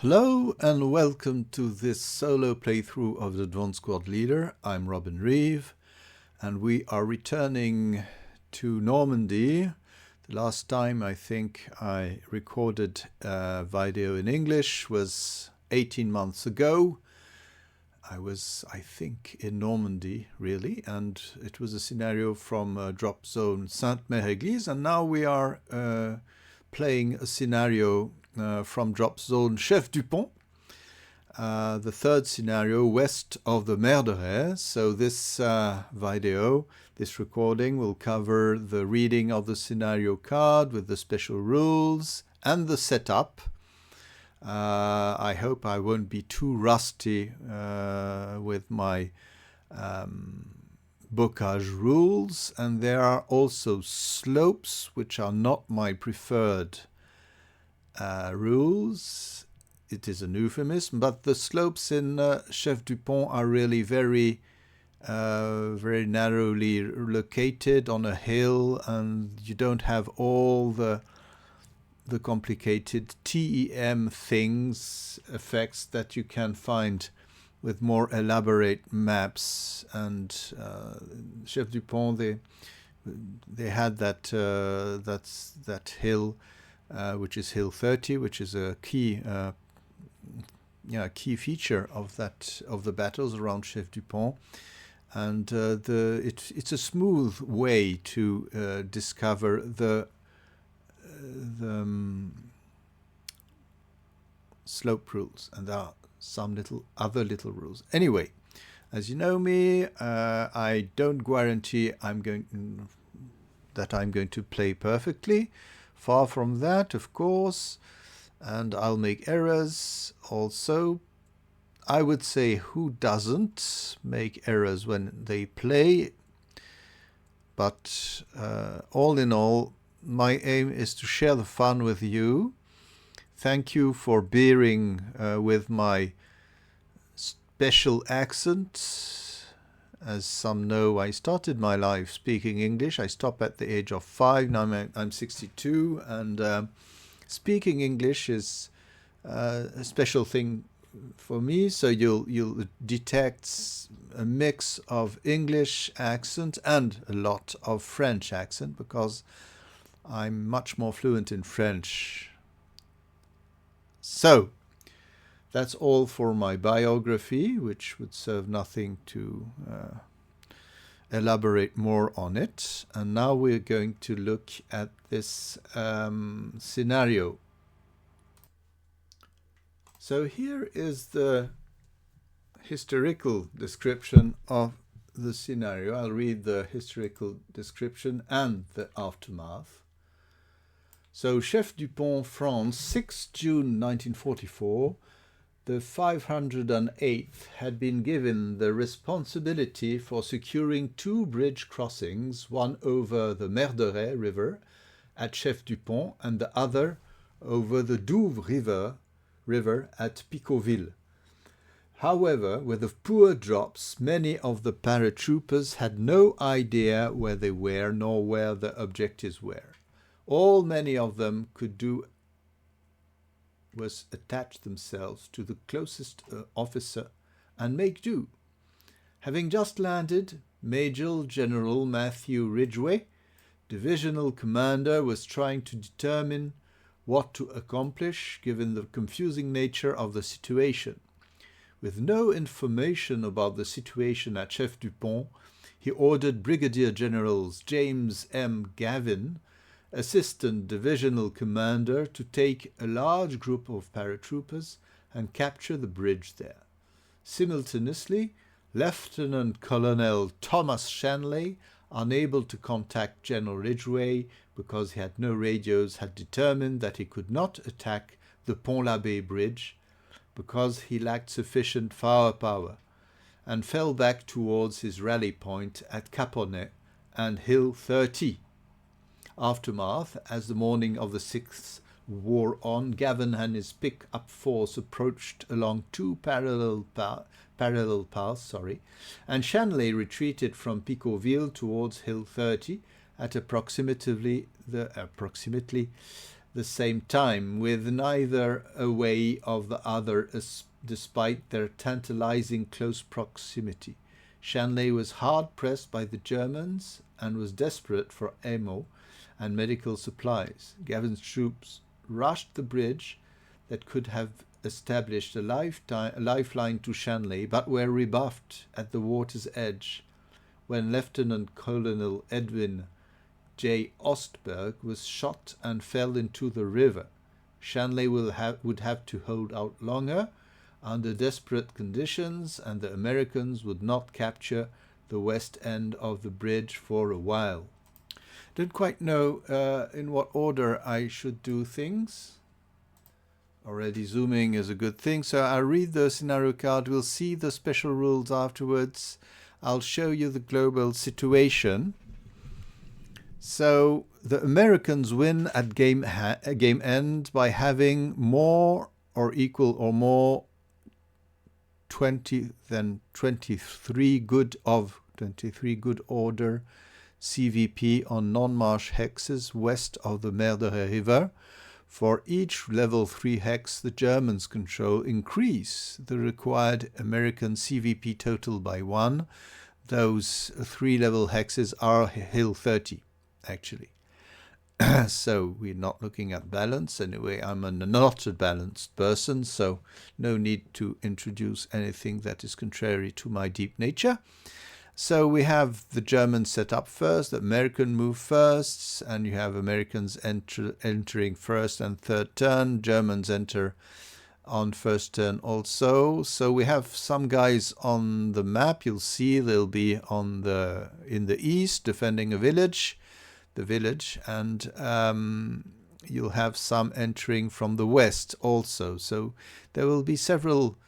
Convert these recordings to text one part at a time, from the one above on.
Hello and welcome to this solo playthrough of the Advanced Squad Leader. I'm Robin Reeve and we are returning to Normandy. The last time I think I recorded a video in English was 18 months ago. I was, I think, in Normandy really, and it was a scenario from Drop Zone Sainte-Mère-Église, and now we are playing a scenario from Drop Zone Chef du Pont, the third scenario west of the Merderet. So this video, this recording will cover the reading of the scenario card with the special rules and the setup. I hope I won't be too rusty with my bocage rules, and there are also slopes which are not my preferred rules. It is an euphemism, but the slopes in Chef du Pont are really very narrowly located on a hill, and you don't have all the complicated TEM effects that you can find with more elaborate maps. And Chef du Pont, they had that hill, which is Hill 30, which is a key feature of the battles around Chef du Pont, and it's a smooth way to discover the slope rules, and there are some other little rules. Anyway, as you know me, I don't guarantee that I'm going to play perfectly. Far from that, of course, and I'll make errors also. I would say, who doesn't make errors when they play? But all in all, my aim is to share the fun with you. Thank you for bearing with my special accent. As some know, I started my life speaking English. I stopped at the age of 5. Now I'm 62, and speaking English is a special thing for me. So you'll detect a mix of English accent and a lot of French accent, because I'm much more fluent in French. So that's all for my biography, which would serve nothing to elaborate more on it. And now we're going to look at this scenario. So here is the historical description of the scenario. I'll read the historical description and the aftermath. So, Chef du Pont, France, 6 June 1944, the 508th had been given the responsibility for securing 2 bridge crossings, one over the Merderet River at Chef du Pont and the other over the Douvre River at Picauville. However, with the poor drops, many of the paratroopers had no idea where they were nor where the objectives were. All many of them could do was attach themselves to the closest officer and make do. Having just landed, Major General Matthew Ridgway, divisional commander, was trying to determine what to accomplish given the confusing nature of the situation. With no information about the situation at Chef du Pont, he ordered Brigadier Generals James M. Gavin, Assistant Divisional Commander, to take a large group of paratroopers and capture the bridge there. Simultaneously, Lieutenant Colonel Thomas Shanley, unable to contact General Ridgway because he had no radios, had determined that he could not attack the Pont-l'Abbé bridge because he lacked sufficient firepower, and fell back towards his rally point at Caponnet and Hill 30. Aftermath: as the morning of the 6th wore on, Gavin and his pick-up force approached along 2 parallel paths, and Shanley retreated from Picauville towards Hill 30 at approximately the same time, with neither away of the other, despite their tantalizing close proximity. Shanley was hard pressed by the Germans and was desperate for ammo and medical supplies. Gavin's troops rushed the bridge that could have established a lifeline to Shanley, but were rebuffed at the water's edge when Lieutenant Colonel Edwin J. Ostberg was shot and fell into the river. Shanley would have to hold out longer under desperate conditions, and the Americans would not capture the west end of the bridge for a while. Don't quite know in what order I should do things. Already zooming is a good thing. So I'll read the scenario card. We'll see the special rules afterwards. I'll show you the global situation. So the Americans win at game end by having more or equal or more 23 good order CVP on non-marsh hexes west of the Merderet River. For each level 3 hex the Germans control, increase the required American CVP total by 1. Those 3 level hexes are Hill 30, actually. So we're not looking at balance. Anyway, I'm not a balanced person, so no need to introduce anything that is contrary to my deep nature. So we have the Germans set up first, the American move first, and you have Americans entering first and third turn. Germans enter on first turn also. So we have some guys on the map. You'll see they'll be in the east defending a village, and you'll have some entering from the west also. So there will be several,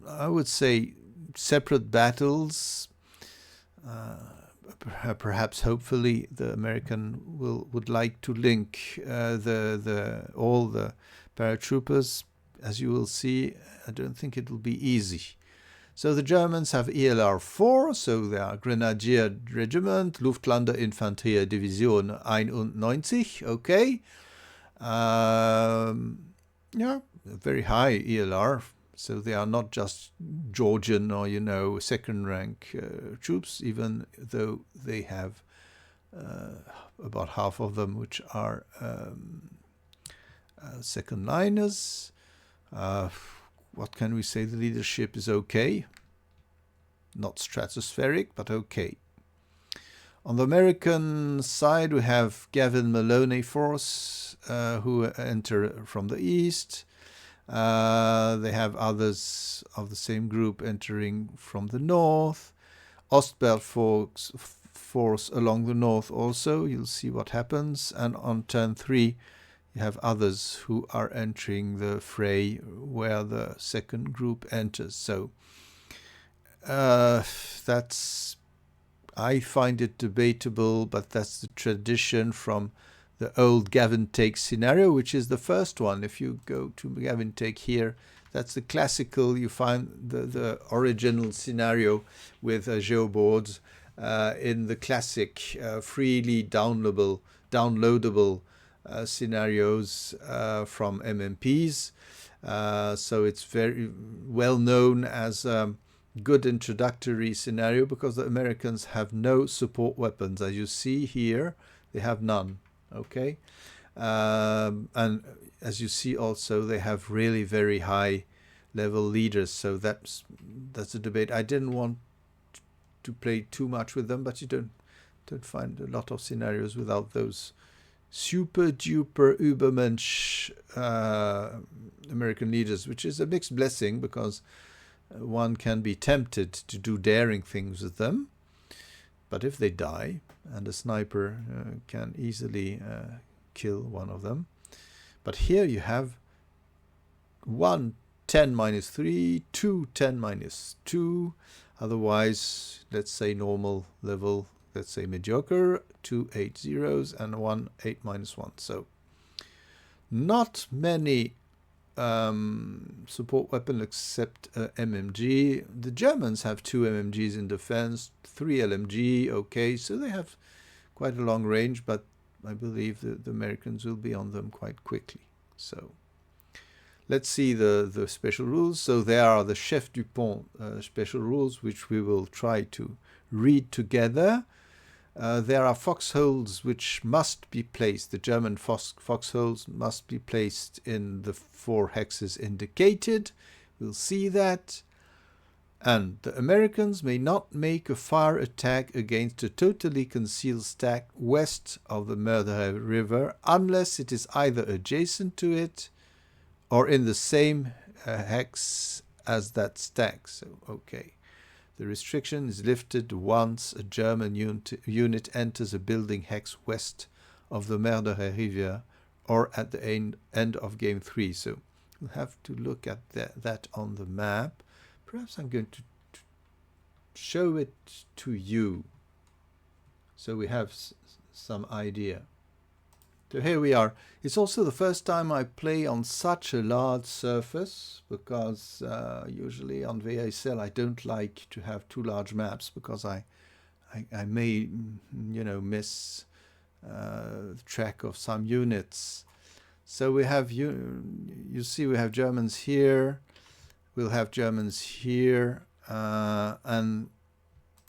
I would say, separate battles. Perhaps, hopefully, the American would like to link all the paratroopers. As you will see, I don't think it will be easy. So the Germans have ELR 4, so they are Grenadier Regiment, Luftlandeinfanterie Division 91, okay. Yeah, very high ELR. So they are not just Georgian or, second-rank troops, even though they have about half of them which are second-liners. What can we say? The leadership is okay. Not stratospheric, but okay. On the American side, we have Gavin Maloney force who enter from the east. They have others of the same group entering from the north. Ostberg force along the north also. You'll see what happens. And on turn 3, you have others who are entering the fray where the second group enters. So I find it debatable, but that's the tradition from the old Gavin Take scenario, which is the first one. If you go to Gavin Take here, that's the classical. You find the original scenario with geoboards in the classic freely downloadable scenarios from MMPs. So it's very well known as a good introductory scenario because the Americans have no support weapons. As you see here, they have none. Okay, and as you see also they have really very high level leaders, so that's a debate. I didn't want to play too much with them, but you don't find a lot of scenarios without those super duper Übermensch American leaders, which is a mixed blessing because one can be tempted to do daring things with them, but if they die, and a sniper can easily kill one of them. But here you have 1 10-3, 2 10-2. Otherwise, let's say normal level, let's say mediocre, 2 8 zeros, and 1 8-1. So not many support weapon except MMG. The Germans have 2 MMGs in defense, 3 LMG, okay, so they have quite a long range, but I believe the Americans will be on them quite quickly. So let's see the special rules. So there are the Chef du Pont special rules, which we will try to read together. There are foxholes which must be placed. The German foxholes must be placed in the 4 hexes indicated. We'll see that. And the Americans may not make a fire attack against a totally concealed stack west of the Merderet River unless it is either adjacent to it or in the same hex as that stack. So, okay. The restriction is lifted once a German unit enters a building hex west of the Merderet River or at the end of game 3. So we'll have to look at that on the map. Perhaps I'm going to show it to you so we have some idea. So here we are. It's also the first time I play on such a large surface, because usually on ASL I don't like to have too large maps, because I may, you know, miss track of some units. So we have, you see we have Germans here, we'll have Germans here, and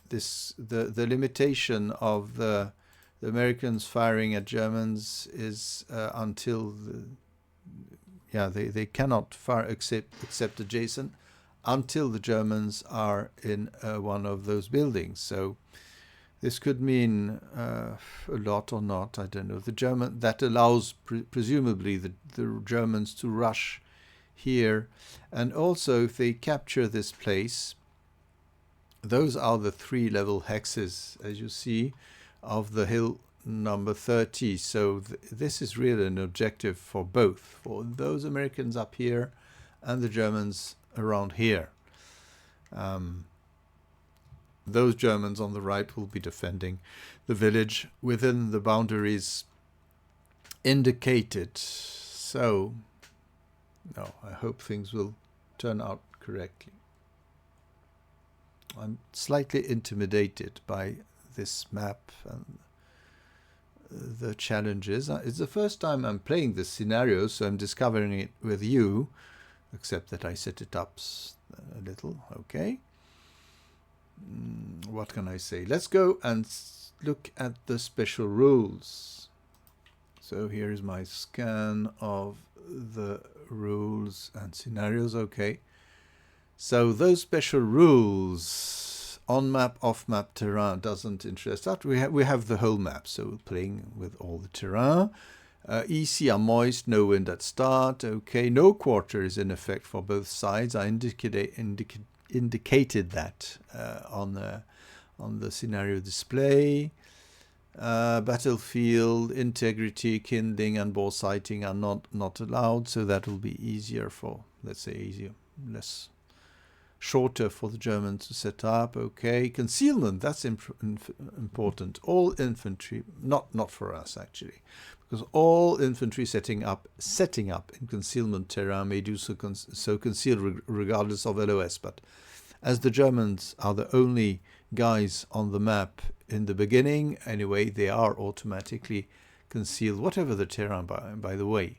the limitation of the Americans firing at Germans is until they cannot fire except adjacent until the Germans are in one of those buildings. So this could mean a lot or not, I don't know. That allows presumably the Germans to rush here, and also if they capture this place, those are the 3 level hexes, as you see, of the hill number 30. So this is really an objective for both, for those Americans up here and the Germans around here. Those Germans on the right will be defending the village within the boundaries indicated. So, no, I hope things will turn out correctly. I'm slightly intimidated by this map and the challenges. It's the first time I'm playing this scenario, so I'm discovering it with you, except that I set it up a little. Okay. What can I say? Let's go and look at the special rules. So here is my scan of the rules and scenarios. Okay. So those special rules, on-map, off-map terrain doesn't interest us. We have the whole map, so we're playing with all the terrain. EC are moist, no wind at start. Okay, no quarter is in effect for both sides. I indicated that on the scenario display. Battlefield, integrity, kindling, and ball sighting are not allowed, so that will be easier for, let's say, shorter for the Germans to set up. Okay, concealment, that's important. All infantry, not for us actually, because all infantry setting up in concealment terrain may do so concealed regardless of LOS. But as the Germans are the only guys on the map in the beginning, anyway, they are automatically concealed, whatever the terrain, by the way.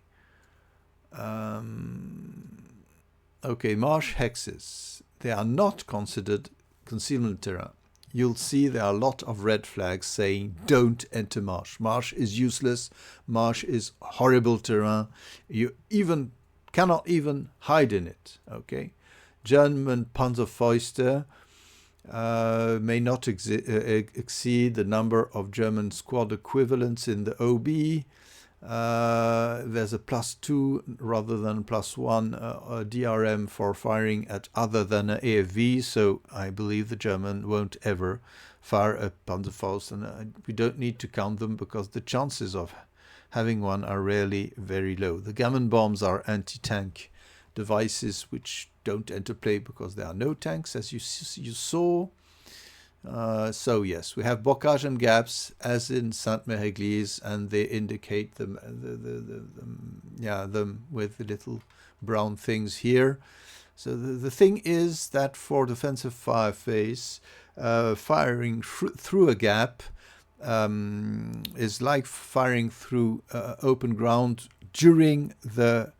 Okay, marsh hexes. They are not considered concealment terrain. You'll see there are a lot of red flags saying don't enter marsh. Marsh is useless. Marsh is horrible terrain. You cannot even hide in it. Okay, German Panzerfäuste may not exceed the number of German squad equivalents in the OB. There's a +2 rather than +1 DRM for firing at other than an AFV, so I believe the German won't ever fire a Panzerfaust, and we don't need to count them because the chances of having one are really very low. The gammon bombs are anti-tank devices which don't enter play because there are no tanks, as you saw. So yes, we have bocage and gaps as in Sainte-Mère-Église, and they indicate them with the little brown things here. So the thing is that for defensive fire phase, firing through a gap is like firing through open ground during the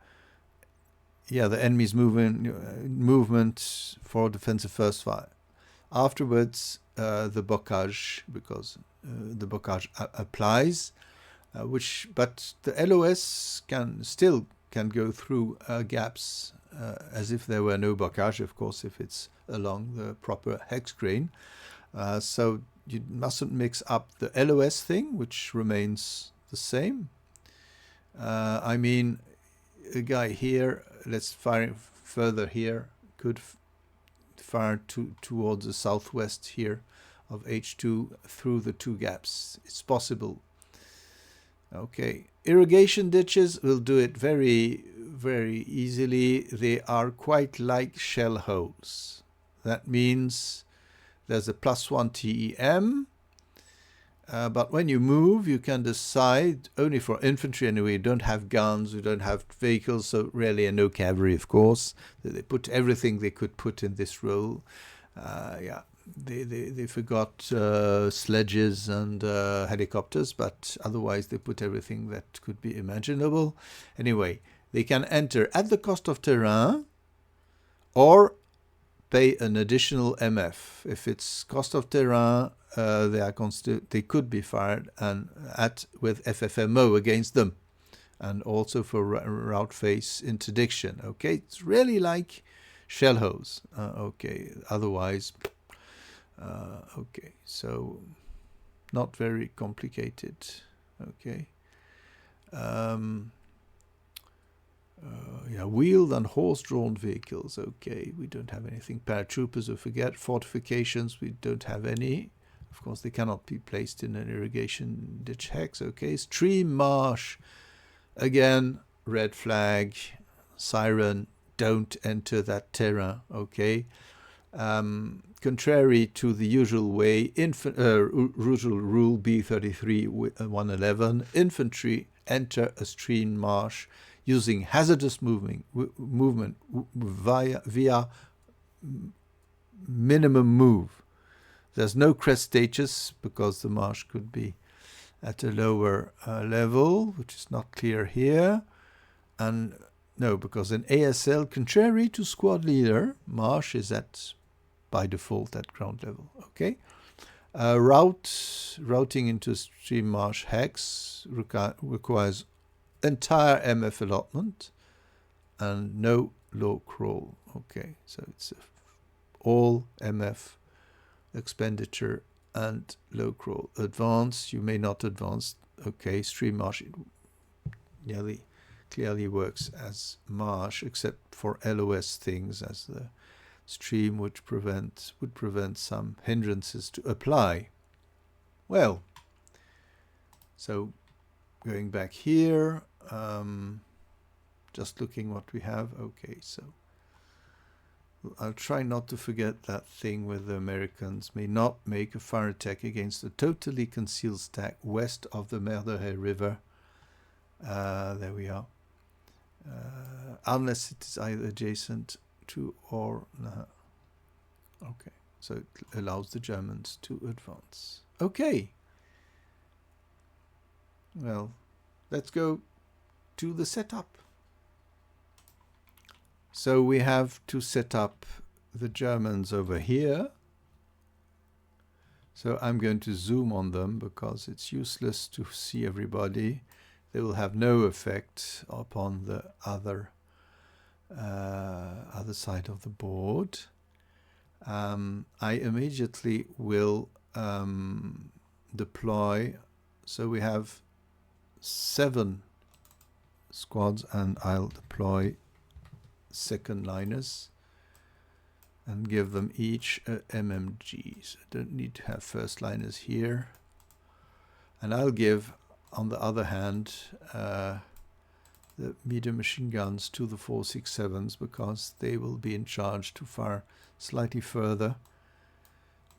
enemy's movement for defensive first fire. Afterwards, the bocage, because the bocage applies, but the LOS can go through gaps as if there were no bocage, of course, if it's along the proper hex grain. So you mustn't mix up the LOS thing, which remains the same. I mean, a guy here, let's fire further here, could fire towards the southwest here of H2 through the two gaps. It's possible. Okay, irrigation ditches will do it very, very easily. They are quite like shell holes. That means there's a +1 TEM, but when you move, you can decide, only for infantry anyway, you don't have guns, you don't have vehicles, so rarely and no cavalry, of course. They put everything they could put in this role. They forgot sledges and helicopters, but otherwise they put everything that could be imaginable. Anyway, they can enter at the cost of terrain or pay an additional MF. If it's cost of terrain, they could be fired with FFMO against them, and also for route face interdiction. Okay, it's really like shell holes. Okay, otherwise, okay, so not very complicated. Okay. Wheeled and horse-drawn vehicles. Okay, we don't have anything. Paratroopers, we forget. Fortifications, we don't have any. Of course, they cannot be placed in an irrigation ditch hex. Okay, stream marsh. Again, red flag, siren, don't enter that terrain. Okay. Contrary to the usual way, usual rule B33 111, infantry enter a stream marsh using hazardous movement via minimum move. There's no crest stages because the marsh could be at a lower level, which is not clear here. And no, because in ASL, contrary to squad leader, marsh is by default at ground level. Okay. Routing into stream marsh hex requires entire MF allotment and no low crawl. Okay, so it's all MF expenditure and low crawl. Advance, you may not advance. Okay, stream marsh clearly works as marsh, except for LOS things, as the stream would prevent some hindrances to apply. Well, so going back here, just looking what we have. Okay, so I'll try not to forget that thing where the Americans may not make a fire attack against a totally concealed stack west of the Merderet River. There we are. Unless it is either adjacent to or... Okay, so it allows the Germans to advance. Okay. Well, let's go to the setup. So we have to set up the Germans over here. So I'm going to zoom on them because it's useless to see everybody. They will have no effect upon the other side of the board. I immediately will deploy. So we have 7 squads, and I'll deploy second liners and give them each MMGs. I don't need to have first liners here. And I'll give, on the other hand, the medium machine guns to the 467s because they will be in charge to fire slightly further.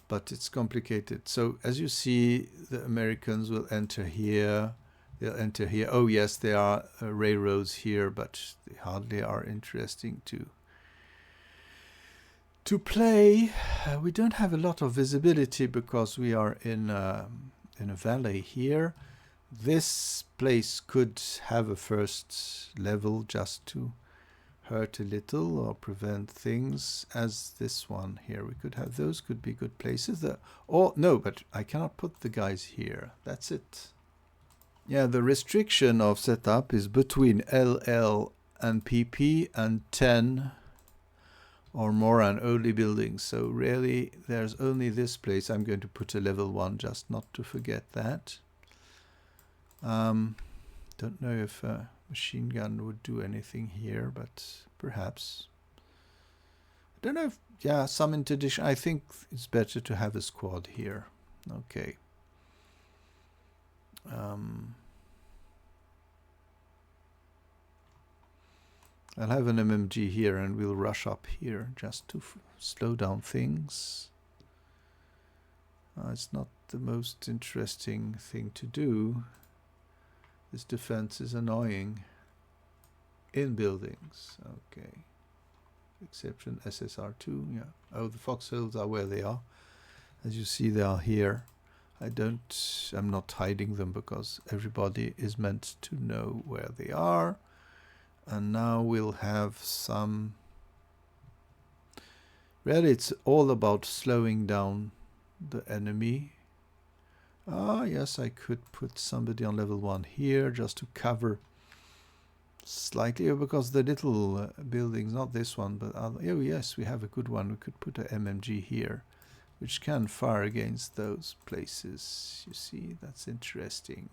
But it's complicated. So as you see, the Americans will enter here. They'll enter here. Oh yes, there are railroads here, but they hardly are interesting to play. We don't have a lot of visibility because we are in in a valley here. This place could have a first level just to hurt a little or prevent things, as this one here. We could have those, could be good places. Or no, but I cannot put the guys here. That's it. Yeah, the restriction of setup is between LL and PP and 10 or more unholy buildings. So really there's only this place. I'm going to put a level 1 just not to forget that. Don't know if a machine gun would do anything here, but perhaps. I don't know if, yeah, some interdiction. I think it's better to have a squad here. Okay. I'll have an MMG here and we'll rush up here just to slow down things. It's not the most interesting thing to do. This defense is annoying in buildings. Okay. Exception SSR2. Yeah. Oh, the foxholes are where they are. As you see, they are here. I'm not hiding them because everybody is meant to know where they are. And now we'll have some. Really, it's all about slowing down the enemy. Ah, yes, I could put somebody on level 1 here just to cover slightly, because the little buildings, not this one, but other. Oh, yes, we have a good one. We could put a MMG here, which can fire against those places. You see, that's interesting.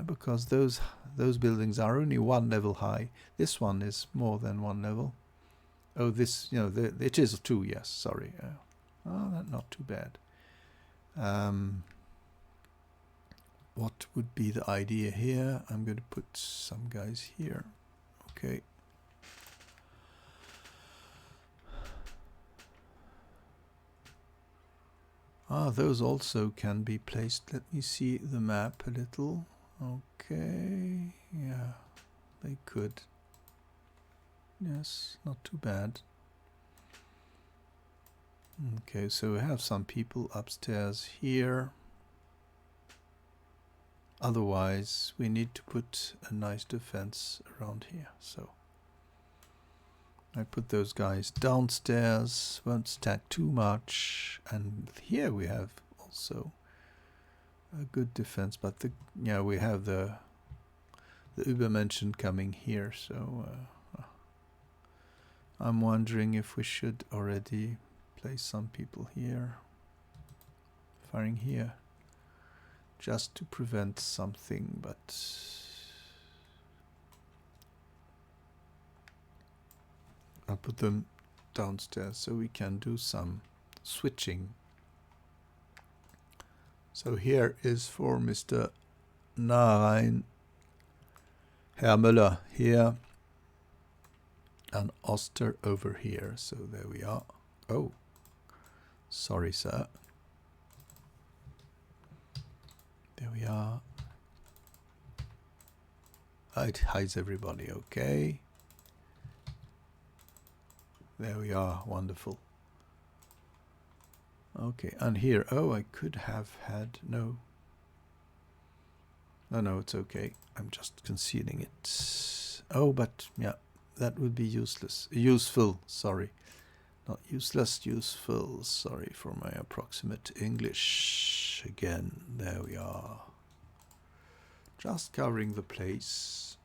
Because those buildings are only 1 level high. This one is more than 1 level. Oh, this, you know, it is 2. Yes, sorry. Oh, that's not too bad. What would be the idea here? I'm going to put some guys here. Okay. Ah, those also can be placed. Let me see the map a little. Okay, yeah, they could. Yes, not too bad. Okay, so we have some people upstairs here. Otherwise, we need to put a nice defense around here. So I put those guys downstairs, won't stack too much. And here we have also a good defense, but we have the Übermenschen coming here. So I'm wondering if we should already place some people here, firing here, just to prevent something, but I'll put them downstairs so we can do some switching. So here is for Mr. Nahrein, Herr Müller here, and Oster over here. So there we are. Oh, sorry, sir. There we are. It hides everybody. Okay. There we are. Wonderful. Okay, and here, oh, I could have had, no, it's okay. I'm just concealing it. Oh, but yeah, that would be useful, sorry. Not useless, useful. Sorry for my approximate English. Again, there we are. Just covering the place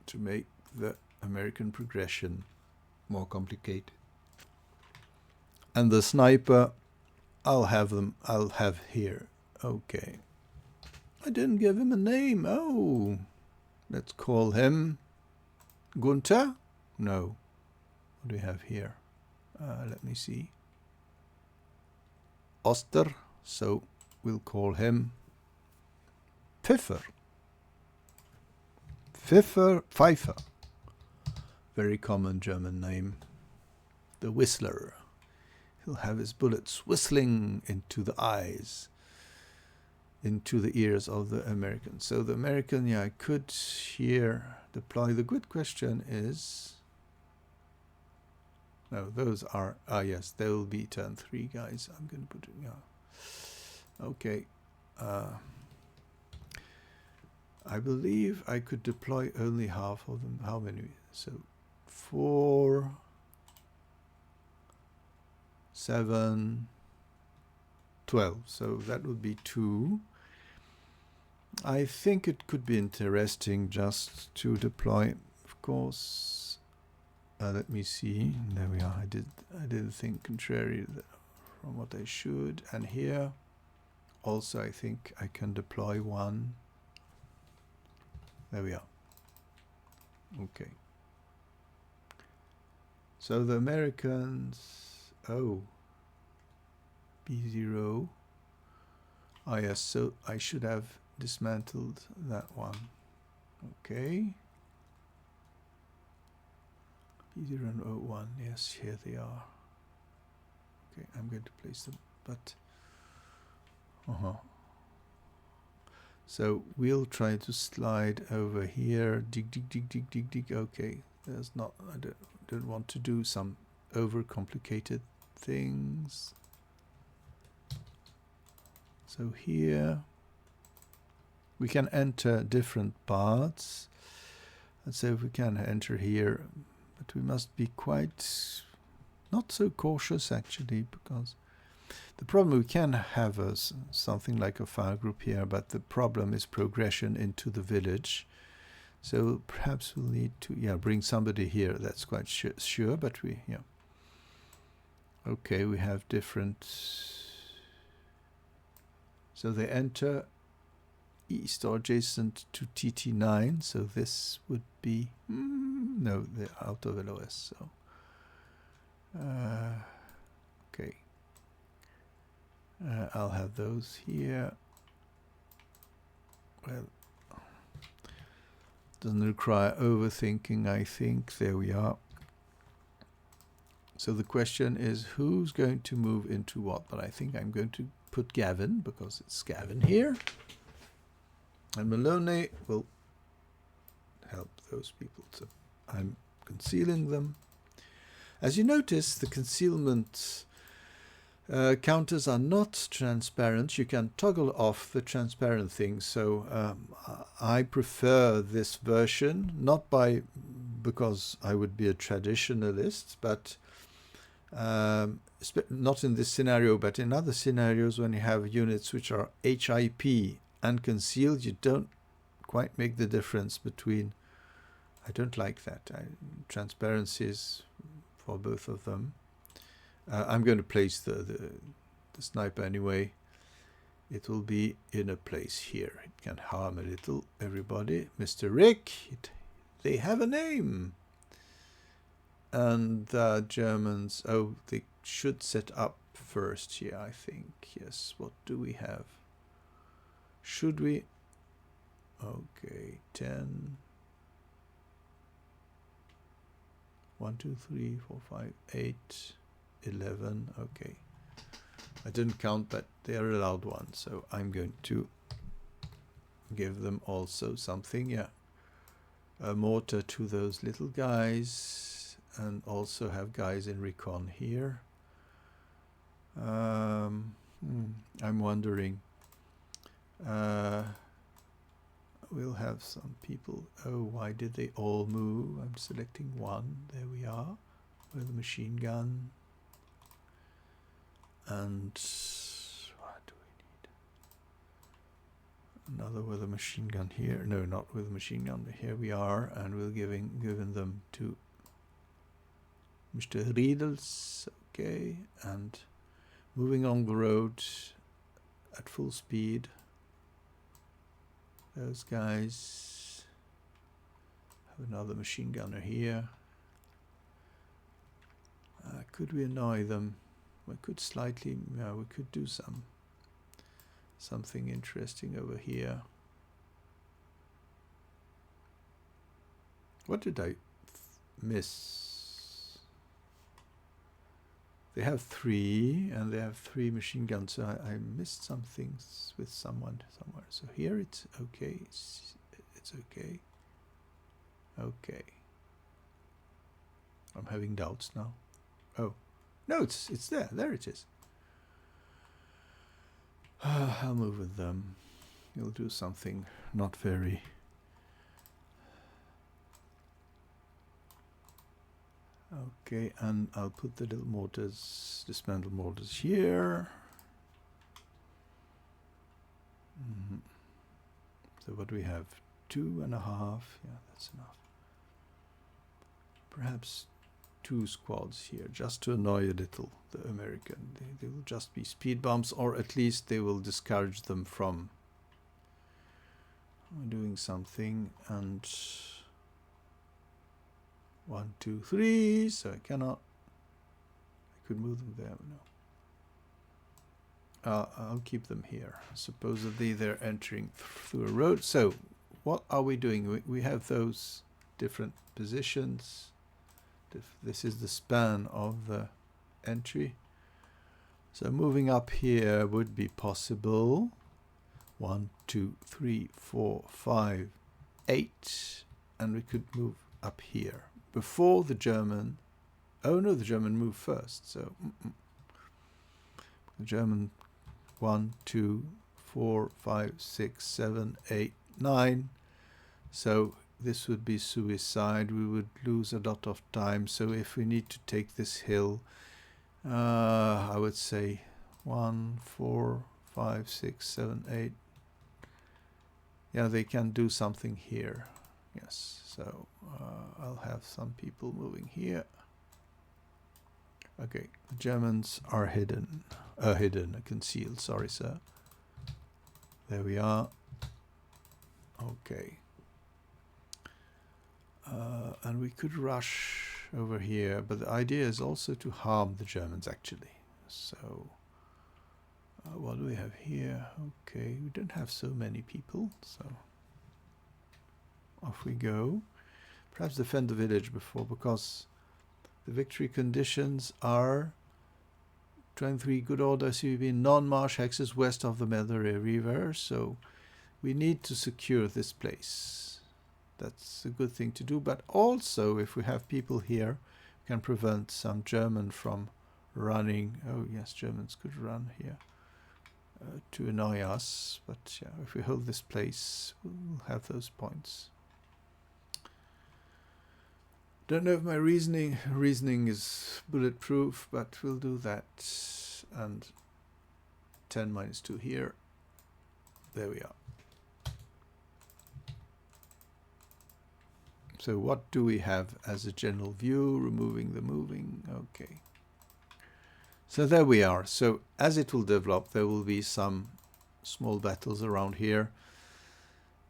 to make the American progression more complicated. And the sniper, I'll have here. Okay. I didn't give him a name. Oh, let's call him Gunther? No. What do we have here? Let me see. Oster. So we'll call him Pfeffer. Pfeiffer. Very common German name. The Whistler. He'll have his bullets whistling into the eyes, into the ears of the American. So the American, yeah, I could here deploy. The good question is, no, those are, yes, they will be turn 3 guys. I'm going to put it, yeah. Okay. I believe I could deploy only half of them. How many? So 4, 7, 12. So that would be 2. I think it could be interesting just to deploy, of course. Let me see. There we are. I didn't think contrary from what I should. And here also I think I can deploy 1. There we are. Okay. So the Americans, oh, B0. Ah, yes, so I should have dismantled that one. Okay. B0 and O1, yes, here they are. Okay, I'm going to place them, but so we'll try to slide over here. Dig, dig, dig, dig, dig, dig. Okay, there's not. I don't want to do some overcomplicated things. So here we can enter different paths. Let's say if we can enter here, but we must be quite not so cautious actually, because the problem, we can have something like a fire group here, but the problem is progression into the village. So perhaps we'll need to bring somebody here. That's quite sure, but okay, we have different. So they enter east or adjacent to TT9. So this would be no, they're out of LOS. So okay. I'll have those here. Well, doesn't require overthinking, I think. There we are. So the question is, who's going to move into what? But I think I'm going to put Gavin, because it's Gavin here. And Maloney will help those people. So I'm concealing them. As you notice, the concealment counters are not transparent. You can toggle off the transparent thing. So I prefer this version, not because I would be a traditionalist, but not in this scenario, but in other scenarios when you have units which are HIP and concealed, you don't quite make the difference between. I don't like that. Transparency is for both of them. I'm going to place the sniper anyway. It will be in a place here. It can harm a little everybody. Mr. Rick, they have a name. And the Germans, oh, they should set up first here, I think. Yes, what do we have? Should we? Okay, 10. 1, 2, 3, 4, 5, 8. 11. Okay, I didn't count, but they are allowed one, so I'm going to give them also something, a mortar to those little guys, and also have guys in recon here. I'm wondering, we'll have some people. Oh, why did they all move? I'm selecting one. There we are, with a machine gun. And what do we need? Another with a machine gun here. No, not with a machine gun, but here we are, and we're giving them to Mr. Riedels. Okay, and moving on the road at full speed. Those guys have another machine gunner here. Could we annoy them? We could slightly, we could do something interesting over here. What did I miss? They have 3, and they have 3 machine guns, so I missed some things with someone somewhere. So here it's okay. It's okay. Okay. I'm having doubts now. Oh. No, it's there. There it is. I'll move with them. We'll do something not very... Okay, and I'll put the little mortars, dismantle mortars here. So what do we have? 2.5. Yeah, that's enough. Perhaps 2 squads here, just to annoy a little the American. They will just be speed bumps, or at least they will discourage them from doing something. And 1, 2, 3. So I cannot. I could move them there. No. I'll keep them here. Supposedly they're entering through a road. So what are we doing? We have those different positions. This is the span of the entry. So moving up here would be possible. 1, 2, 3, 4, 5, 8. And we could move up here before the German. Oh no, the German moved first. So the German 1, 2, 4, 5, 6, 7, 8, 9. So this would be suicide. We would lose a lot of time. So if we need to take this hill, I would say 1, 4, 5, 6, 7, 8. Yeah, they can do something here. Yes, so I'll have some people moving here. Okay, the Germans are hidden, concealed, sorry sir. There we are. Okay. And we could rush over here, but the idea is also to harm the Germans actually. So, what do we have here? Okay, we don't have so many people, so off we go. Perhaps defend the village before, because the victory conditions are 23 good order CVB non-marsh hexes west of the Merderet River, so we need to secure this place. That's a good thing to do, but also if we have people here, we can prevent some German from running. Oh yes, Germans could run here to annoy us, but yeah, if we hold this place, we'll have those points. Don't know if my reasoning is bulletproof, but we'll do that. And 10 minus 2 here. There we are. So what do we have as a general view? Removing the moving. Okay. So there we are. So as it will develop, there will be some small battles around here.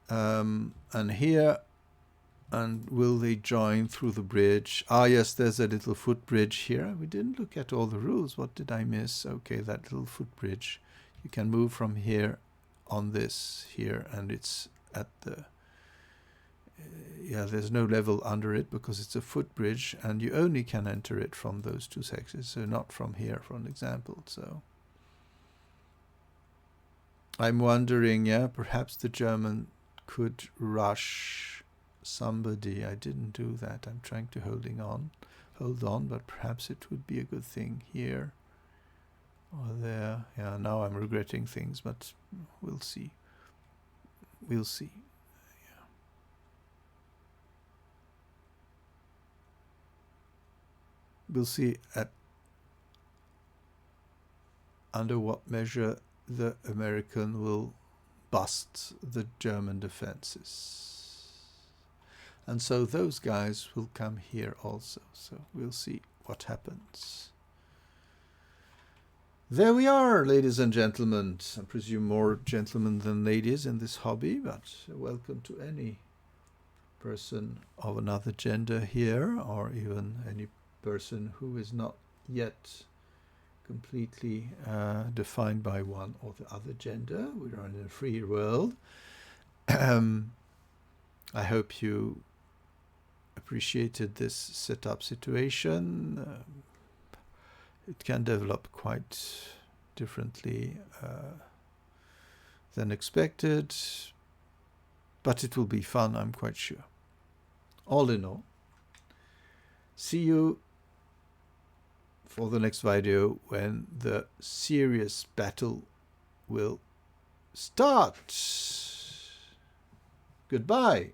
And here. And will they join through the bridge? Ah, yes, there's a little footbridge here. We didn't look at all the rules. What did I miss? Okay, that little footbridge. You can move from here on this here, and it's at the... yeah, there's no level under it because it's a footbridge, and you only can enter it from those 2 sections, so not from here, for an example. So I'm wondering, yeah, perhaps the German could rush somebody. I didn't do that. I'm trying to hold on, but perhaps it would be a good thing here or there. Yeah, now I'm regretting things, but we'll see. We'll see. Yeah. We'll see under what measure the American will bust the German defenses. And so those guys will come here also. So we'll see what happens. There we are, ladies and gentlemen. I presume more gentlemen than ladies in this hobby, but welcome to any person of another gender here, or even any person who is not yet completely defined by one or the other gender. We are in a free world. I hope you appreciated this setup situation. It can develop quite differently than expected, but it will be fun, I'm quite sure. All in all, see you for the next video when the serious battle will start. Goodbye.